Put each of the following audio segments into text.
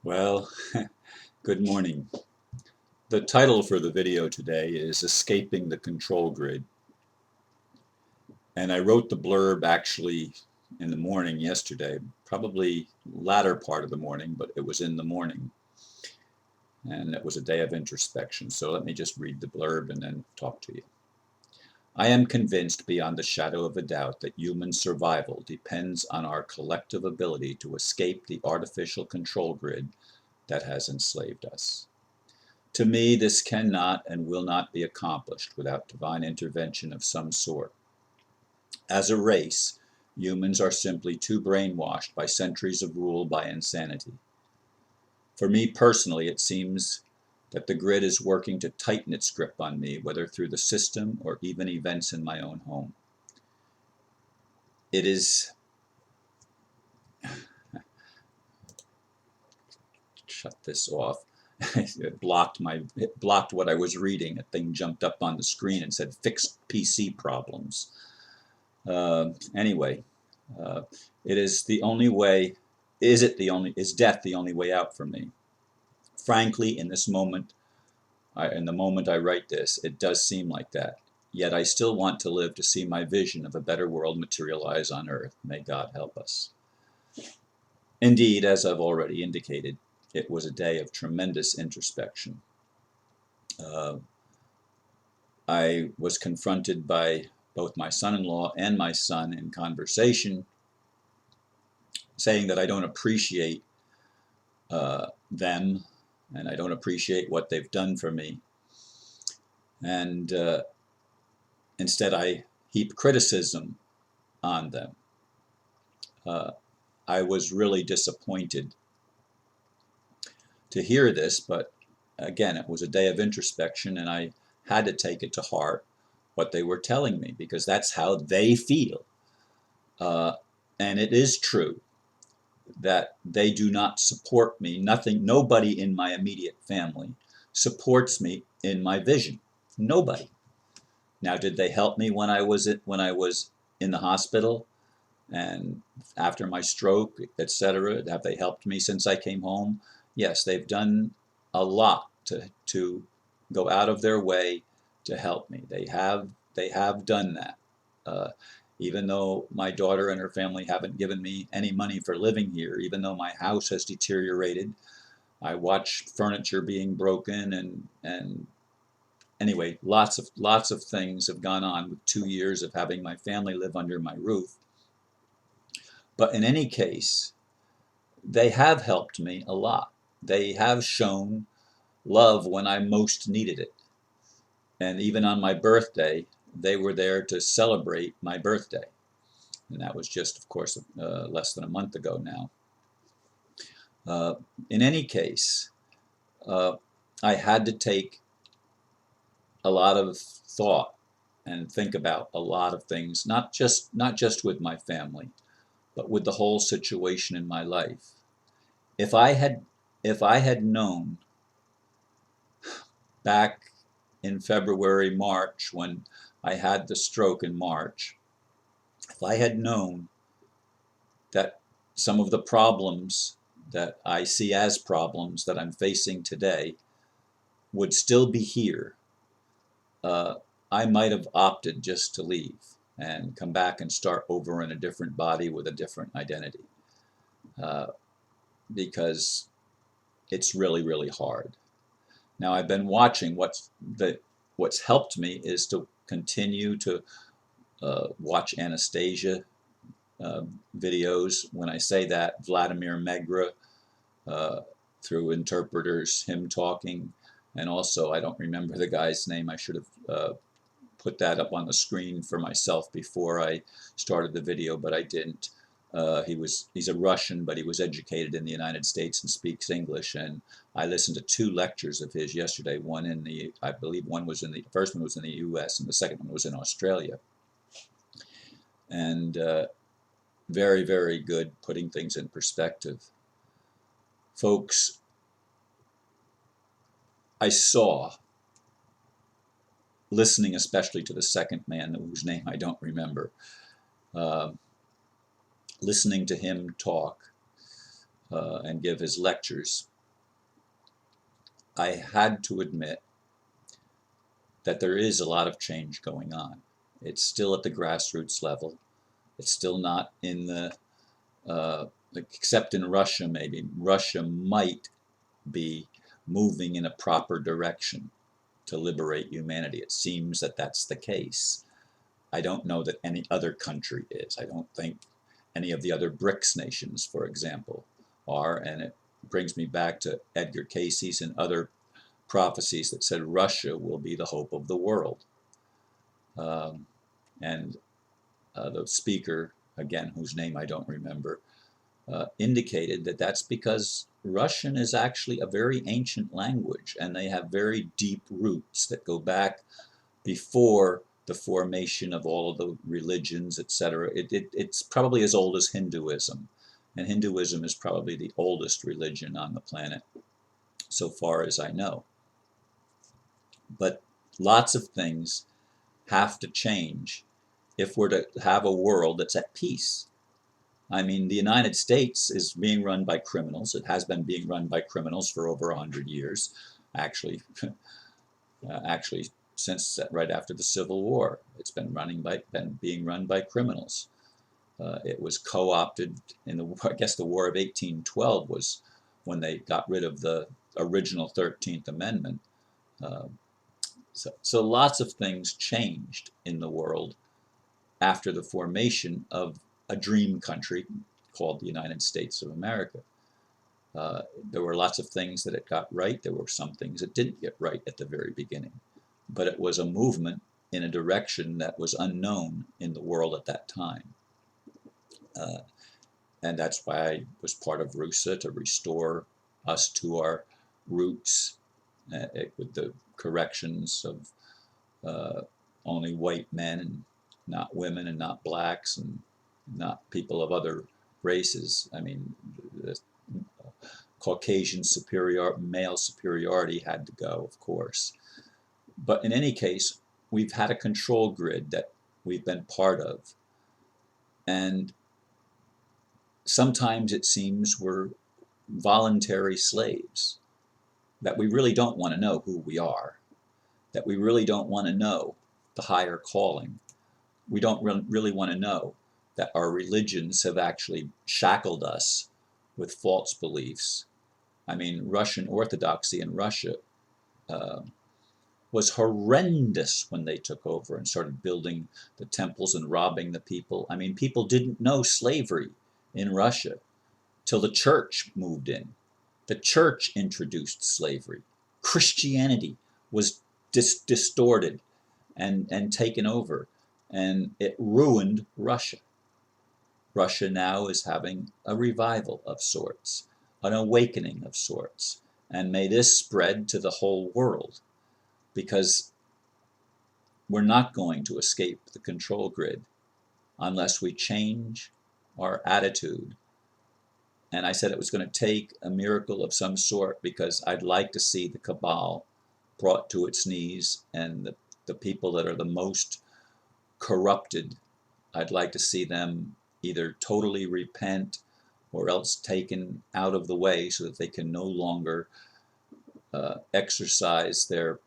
Well, good morning. The title for the video today is Escaping the Control Grid. And I wrote the blurb actually in the morning yesterday, probably latter part of the morning, but it was in the morning. And it was a day of introspection. So let me just read the blurb and then talk to you. I am convinced beyond the shadow of a doubt that human survival depends on our collective ability to escape the artificial control grid that has enslaved us. To me, this cannot and will not be accomplished without divine intervention of some sort. As a race, humans are simply too brainwashed by centuries of rule by insanity. For me personally, it seems that the grid is working to tighten its grip on me, whether through the system or even events in my own home. It is shut this off. It blocked what I was reading. A thing jumped up on the screen and said fixed PC problems. Anyway, it is the only way. Is death the only way out for me? Frankly, in this moment, in the moment I write this, it does seem like that. Yet I still want to live to see my vision of a better world materialize on earth. May God help us. Indeed, as I've already indicated, it was a day of tremendous introspection. I was confronted by both my son-in-law and my son in conversation, saying that I don't appreciate them and I don't appreciate what they've done for me. And instead I heap criticism on them. I was really disappointed to hear this, but again, it was a day of introspection and I had to take it to heart what they were telling me because that's how they feel. And it is true that they do not support me. Nobody in my immediate family supports me in my vision. Nobody. Now, did they help me when I was in the hospital and after my stroke, etc.? Have they helped me since I came home? Yes, they've done a lot to go out of their way to help me. They have done that. Even though my daughter and her family haven't given me any money for living here, even though my house has deteriorated, I watch furniture being broken and anyway, lots of things have gone on with 2 years of having my family live under my roof. But in any case, they have helped me a lot. They have shown love when I most needed it. And even on my birthday, they were there to celebrate my birthday. And that was just, of course, less than a month ago now. In any case, I had to take a lot of thought and think about a lot of things, not just with my family, but with the whole situation in my life. If I had known back in February, March, when I had the stroke in March, if I had known that some of the problems that I see as problems that I'm facing today would still be here, I might have opted just to leave and come back and start over in a different body with a different identity, because it's really, really hard. Now I've been watching what's helped me is to continue to watch Anastasia videos. When I say that, Vladimir Megra, through interpreters, him talking, and also I don't remember the guy's name. I should have put that up on the screen for myself before I started the video, but I didn't. He's a Russian, but he was educated in the United States and speaks English. And I listened to 2 lectures of his yesterday. I believe the first one was in the U.S. and the second one was in Australia. And very, very good, putting things in perspective. Folks, I saw, listening especially to the second man, whose name I don't remember, listening to him talk and give his lectures, I had to admit that there is a lot of change going on. It's still at the grassroots level. It's still not in the, except in Russia maybe. Russia might be moving in a proper direction to liberate humanity. It seems that that's the case. I don't know that any other country is. I don't think any of the other BRICS nations, for example, are. And it brings me back to Edgar Cayce's and other prophecies that said Russia will be the hope of the world. And the speaker, again, whose name I don't remember, indicated that that's because Russian is actually a very ancient language, and they have very deep roots that go back before the formation of all of the religions, etc. It's probably as old as Hinduism, and Hinduism is probably the oldest religion on the planet, so far as I know. But lots of things have to change if we're to have a world that's at peace. I mean, the United States is being run by criminals. It has been being run by criminals for over 100 years, actually, since right after the Civil War. It's been being run by criminals. It was co-opted in the, I guess, the War of 1812 was when they got rid of the original 13th Amendment. So lots of things changed in the world after the formation of a dream country called the United States of America. There were lots of things that it got right. There were some things it didn't get right at the very beginning. But it was a movement in a direction that was unknown in the world at that time. And that's why I was part of RUSA, to restore us to our roots, with the corrections of only white men and not women and not blacks and not people of other races. I mean, the Caucasian male superiority had to go, of course. But in any case, we've had a control grid that we've been part of. And sometimes it seems we're voluntary slaves, that we really don't want to know who we are, that we really don't want to know the higher calling. We don't really want to know that our religions have actually shackled us with false beliefs. I mean, Russian Orthodoxy in Russia was horrendous when they took over and started building the temples and robbing the people. I mean, people didn't know slavery in Russia till the church moved in. The church introduced slavery. Christianity was distorted and taken over, and it ruined Russia. Russia now is having a revival of sorts, an awakening of sorts, and may this spread to the whole world, because we're not going to escape the control grid unless we change our attitude. And I said it was going to take a miracle of some sort, because I'd like to see the cabal brought to its knees, and the people that are the most corrupted, I'd like to see them either totally repent or else taken out of the way so that they can no longer exercise their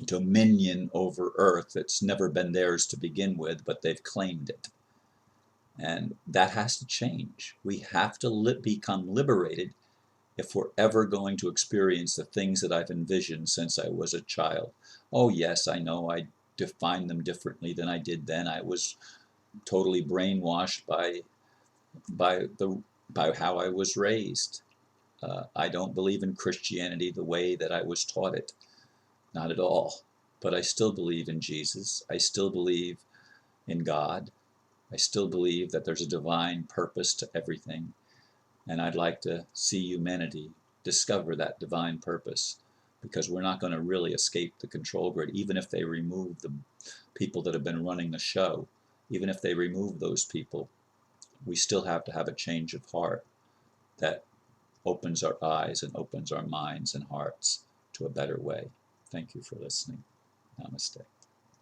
dominion over earth that's never been theirs to begin with, but they've claimed it. And that has to change. We have to become liberated if we're ever going to experience the things that I've envisioned since I was a child. Oh yes, I know I define them differently than I did then. I was totally brainwashed by how I was raised. I don't believe in Christianity the way that I was taught it. Not at all. But I still believe in Jesus. I still believe in God. I still believe that there's a divine purpose to everything. And I'd like to see humanity discover that divine purpose, because we're not going to really escape the control grid, even if they remove the people that have been running the show. Even if they remove those people, we still have to have a change of heart that opens our eyes and opens our minds and hearts to a better way. Thank you for listening. Namaste.